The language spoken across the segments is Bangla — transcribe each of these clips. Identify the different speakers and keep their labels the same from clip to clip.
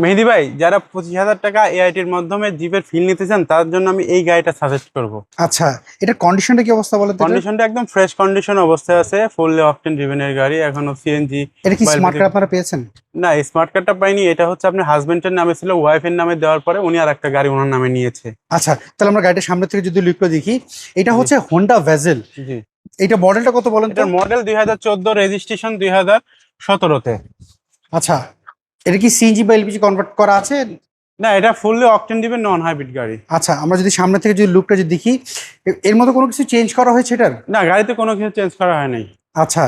Speaker 1: মেহেদি ভাই, যারা 25,000 টাকা এআইটির মাধ্যমে জিপের ফিল নিতে চান তার জন্য আমি এই গাড়িটা সাজেস্ট করব।
Speaker 2: আচ্ছা, এটা কন্ডিশনটা কি অবস্থা বলেন তো?
Speaker 1: কন্ডিশনটা একদম ফ্রেশ কন্ডিশন অবস্থায় আছে, ফুললি অকটেন ড্রিভেনের গাড়ি, এখনো সিএনজি।
Speaker 2: এটা কি স্মার্ট কার্ড আপনারা পেয়েছেন?
Speaker 1: না, স্মার্ট কার্ডটা পাইনি, এটা হচ্ছে আপনার হাজবেন্ডের নামে ছিল, ওয়াইফের নামে দেওয়ার পরে উনি আর একটা গাড়ি ওনার নামে নিয়েছে।
Speaker 2: আচ্ছা, তাহলে আমরা গাড়িটা সামনে থেকে যদি লুকটা দেখি, এটা হচ্ছে হোন্ডা ভেজেল।
Speaker 1: জি,
Speaker 2: এটা মডেলটা কত বলেন তো?
Speaker 1: এটার মডেল 2014, রেজিস্ট্রেশন 2017-তে।
Speaker 2: আচ্ছা, এটা কি সিএনজি বা এলপিজি কনভার্ট করা আছে?
Speaker 1: না, এটা ফুললি অকটেন ডিভেন নন হাইব্রিড গাড়ি।
Speaker 2: আচ্ছা, আমরা যদি সামনে থেকে যদি লুকটা যদি দেখি, এর মধ্যে কোনো কিছু চেঞ্জ করা হয়েছে এটার?
Speaker 1: না, গাড়িতে কোনো কিছু চেঞ্জ করা হয় নাই।
Speaker 2: আচ্ছা,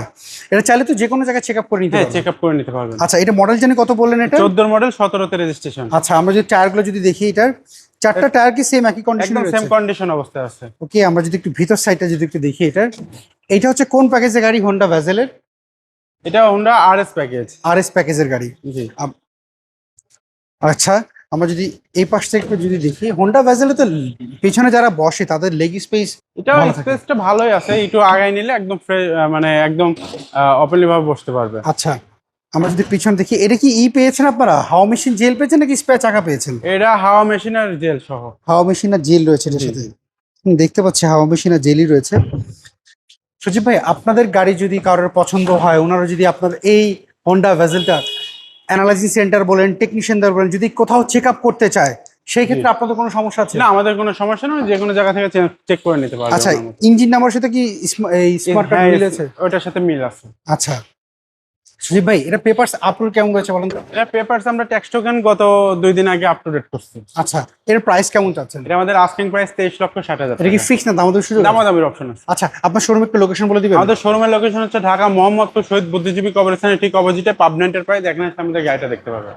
Speaker 2: এটা চাইলে তো যে কোনো জায়গায় চেক আপ করে নিতে
Speaker 1: হ্যাঁ,
Speaker 2: পারবেন।
Speaker 1: চেক আপ করে নিতে পারবেন।
Speaker 2: আচ্ছা, এটা মডেল জানি কত বললেন এটা?
Speaker 1: 14 মডেল, 17-তে রেজিস্ট্রেশন।
Speaker 2: আচ্ছা, আমরা যদি টায়ারগুলো যদি দেখি, এটার চারটা টায়ার কি সেম একই কন্ডিশনে
Speaker 1: একদম সেম
Speaker 2: রয়েছে?
Speaker 1: কন্ডিশন অবস্থায় আছে।
Speaker 2: ওকে, আমরা যদি একটু ভিতর সাইডটা যদি একটু দেখি, এটা হচ্ছে কোন প্যাকেজের গাড়ি? হোন্ডা ভেজেলের
Speaker 1: এটা হোন্ডা আরএস প্যাকেজ।
Speaker 2: আরএস প্যাকেজের গাড়ি।
Speaker 1: জি।
Speaker 2: আচ্ছা, আমরা যদি এই পাশ থেকে একটু যদি দেখি, হোন্ডা ভেজেলে তো পিছনে যারা বসে তাদের লেগ স্পেস
Speaker 1: এটা স্পেসটা ভালোই আছে, একটু আগায় নিলে একদম মানে একদম ওপেনলি ভাবে বসতে পারবে।
Speaker 2: আচ্ছা, আমরা যদি পিছন দেখি, এটা কি পেয়েছেন আপনারা? হাওয়া মেশিন জেল পেয়েছেন নাকি স্পেয়ার চাকা পেয়েছেন?
Speaker 1: এটা হাওয়া মেশিন আর জেল সহ।
Speaker 2: হাওয়া মেশিন আর জেল রয়েছে এটার সাথে। দেখতে পাচ্ছি হাওয়া মেশিন আর জেলই রয়েছে। সজীব ভাই, আপনাদের গাড়ি যদি কারোর পছন্দ হয়, ওনারা যদি আপনার এই হোন্ডা ভেজেলটা অ্যানালাইসিস সেন্টার বলেন, টেকনিশিয়ানদের বলেন, যদি কোথাও চেক আপ করতে চায়, সেই ক্ষেত্রে আপনাদের কোনো সমস্যা আছে?
Speaker 1: না, আমাদের কোনো সমস্যা নেই, যে কোনো জায়গা থেকে চেক করে নিতে পারবে।
Speaker 2: আচ্ছা, ইঞ্জিন নাম্বার সাথে কি এই স্মার্ট কার্ড মিল আছে?
Speaker 1: ওটার সাথে মিল আছে।
Speaker 2: আচ্ছা সজীব ভাই, এটা পেপারস আপলোড কেমন হয়েছে বলেন তো?
Speaker 1: এটা পেপারস আমরা ট্যাক্স টোকেন গত 2 দিন আগে আপডেট করছি।
Speaker 2: আচ্ছা, এর প্রাইস কেমন চাচ্ছেন?
Speaker 1: এটা আমাদের আস্কিং প্রাইস 23,60,000
Speaker 2: এটা কি ফিক্স না দামাদামি সুযোগ?
Speaker 1: দামাদামির অপশন আছে।
Speaker 2: আচ্ছা, আপনার শোরুম একটু লোকেশন বলে দিবেন?
Speaker 1: আমাদের শোরুমের লোকেশন হচ্ছে ঢাকা মোহাম্মদপুর শহীদ বুদ্ধিজীবী কবরস্থানের ঠিক অপোজিটে পাবনা এন্টারপ্রাইজ, এখানে আমাদের গাড়িটা দেখতে পাবে।